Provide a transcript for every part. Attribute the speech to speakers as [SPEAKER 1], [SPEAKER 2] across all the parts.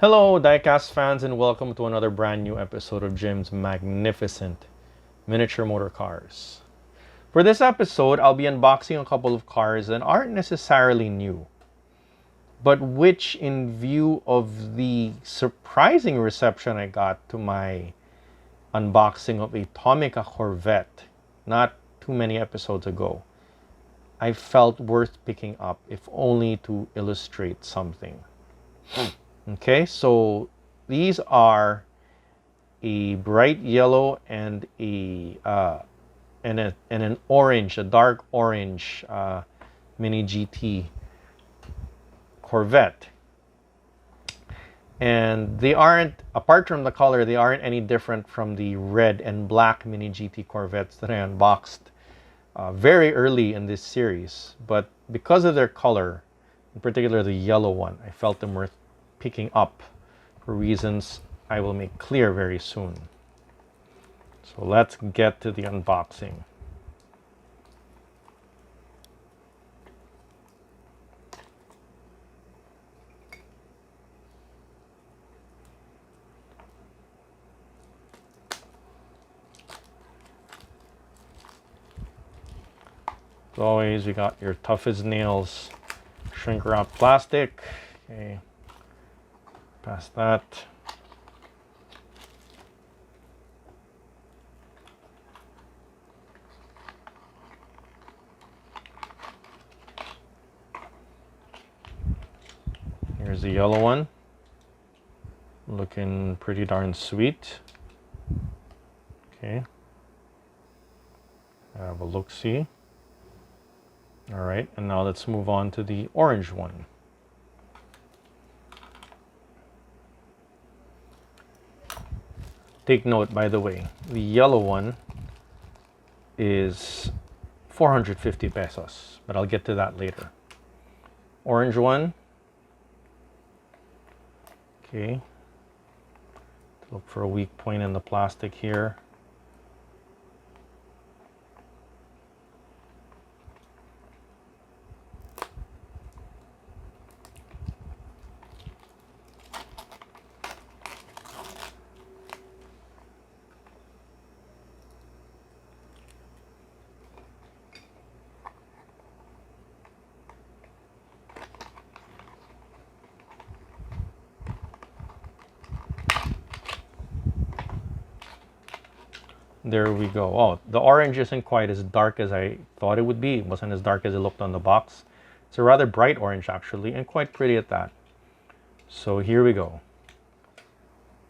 [SPEAKER 1] Hello, diecast fans, and welcome to another brand new episode of Jim's magnificent miniature motor cars. For this episode, I'll be unboxing a couple of cars that aren't necessarily new, but which, in view of the surprising reception I got to my unboxing of a Tomica Corvette not too many episodes ago, I felt worth picking up, if only to illustrate something. Okay, so these are a bright yellow and an orange, a dark orange Mini GT Corvette. And they aren't, apart from the color, they aren't any different from the red and black Mini GT Corvettes that I unboxed very early in this series. But because of their color, in particular the yellow one, I felt them worth picking up for reasons I will make clear very soon. So let's get to the unboxing. As always, we got your tough as nails shrink wrap plastic. Okay. Past that. Here's the yellow one. Looking pretty darn sweet. Okay. Have a look-see. All right, and now let's move on to the orange one. Take note, by the way, the yellow one is 450 pesos, but I'll get to that later. Orange one. Okay. Look for a weak point in the plastic here. There we go. Oh, the orange isn't quite as dark as I thought it would be. It wasn't as dark as it looked on the box. It's a rather bright orange actually, and quite pretty at that. So here we go.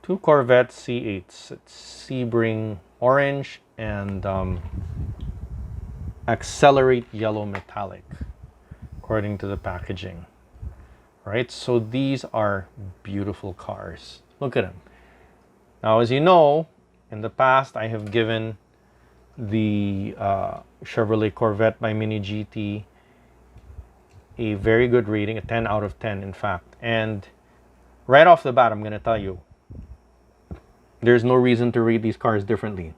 [SPEAKER 1] Two Corvette C8s. It's Sebring orange and Accelerate yellow metallic, according to the packaging. All right, so these are beautiful cars. Look at them. Now, as you know, in the past, I have given the Chevrolet Corvette by Mini GT a very good rating, a 10 out of 10, in fact. And right off the bat, I'm going to tell you, there's no reason to rate these cars differently.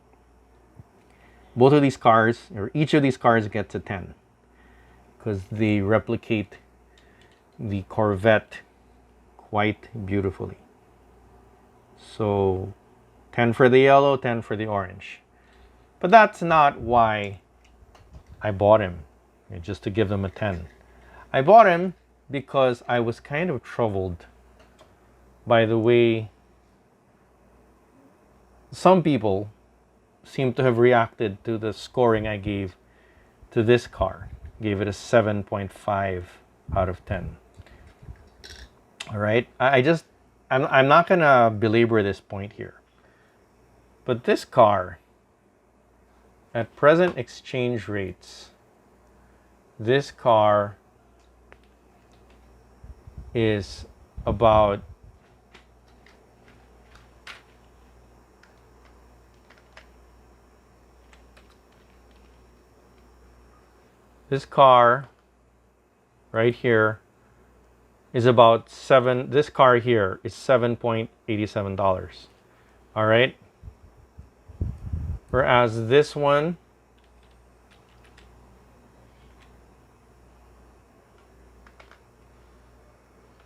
[SPEAKER 1] Both of these cars, or each of these cars, gets a 10 because they replicate the Corvette quite beautifully. So 10 for the yellow, 10 for the orange. But that's not why I bought him, just to give them a 10. I bought him because I was kind of troubled by the way some people seem to have reacted to the scoring I gave to this car. Gave it a 7.5 out of 10. All right, I'm not gonna belabor this point here. But this car, at present exchange rates, this car is about this car right here is about this car here is $7.87. All right. Whereas this one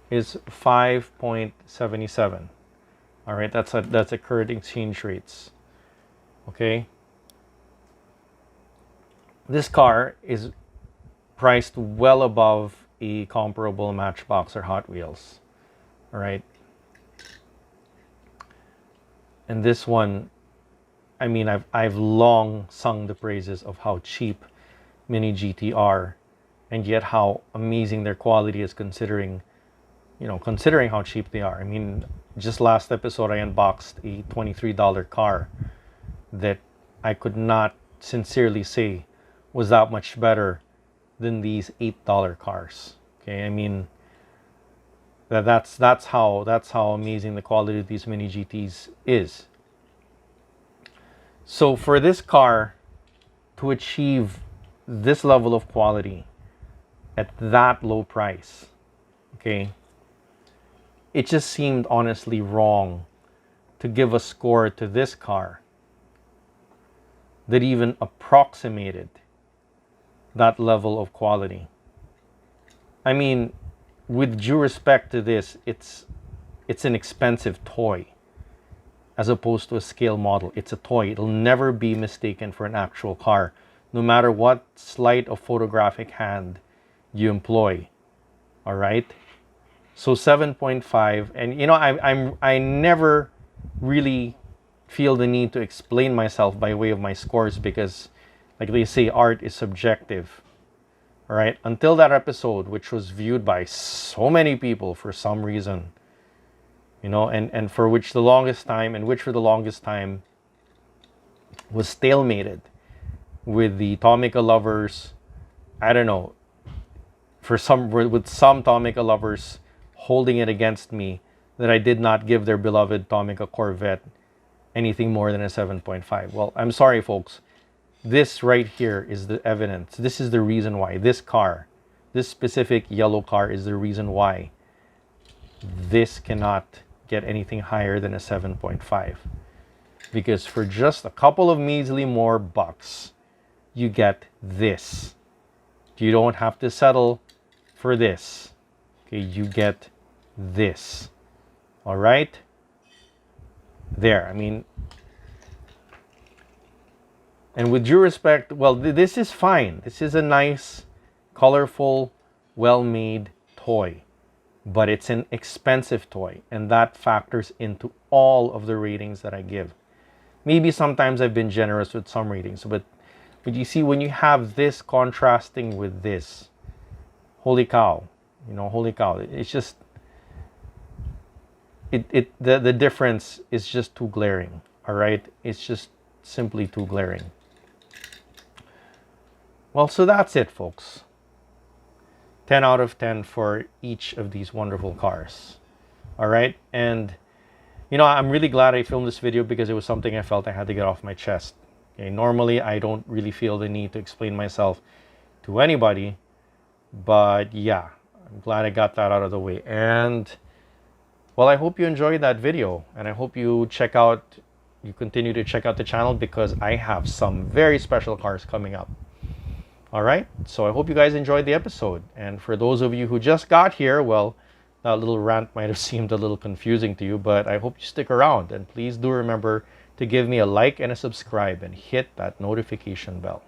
[SPEAKER 1] is 5.77. All right, that's a current exchange rates. Okay, this car is priced well above a comparable Matchbox or Hot Wheels. All right, and this one, I mean, I've long sung the praises of how cheap Mini GT are, and yet how amazing their quality is, considering how cheap they are. I mean, just last episode I unboxed a $23 car that I could not sincerely say was that much better than these $8 cars. Okay, I mean, that's how amazing the quality of these Mini GTs is. So for this car to achieve this level of quality at that low price, okay, it just seemed honestly wrong to give a score to this car that even approximated that level of quality. I mean, with due respect to this, it's an expensive toy as opposed to a scale model. It's a toy. It'll never be mistaken for an actual car, no matter what sleight of photographic hand you employ. All right. So 7.5, and I never really feel the need to explain myself by way of my scores, because, like they say, art is subjective. All right, until that episode, which was viewed by so many people for some reason, and for which the longest time was stalemated with the Tomica lovers. I don't know, with some Tomica lovers holding it against me that I did not give their beloved Tomica Corvette anything more than a 7.5. Well, I'm sorry, folks. This right here is the evidence. This is the reason why this specific yellow car is the reason why this cannot get anything higher than a 7.5. Because for just a couple of measly more bucks, you get this. You don't have to settle for this. Okay, you get this. All right? There, I mean, and with due respect, well, this is fine. This is a nice, colorful, well-made toy. But it's an expensive toy, and that factors into all of the ratings that I give. Maybe sometimes I've been generous with some ratings, but you see, when you have this contrasting with this, holy cow, holy cow, it's just, the difference is just too glaring. All right, it's just simply too glaring. Well, so that's it, folks. 10 out of 10 for each of these wonderful cars. All right, and I'm really glad I filmed this video, because it was something I felt I had to get off my chest. Okay, normally I don't really feel the need to explain myself to anybody, but yeah, I'm glad I got that out of the way. And well, I hope you enjoyed that video, and I hope you continue to check out the channel, because I have some very special cars coming up. All right, so I hope you guys enjoyed the episode. And for those of you who just got here, well, that little rant might have seemed a little confusing to you, but I hope you stick around. And please do remember to give me a like and a subscribe, and hit that notification bell.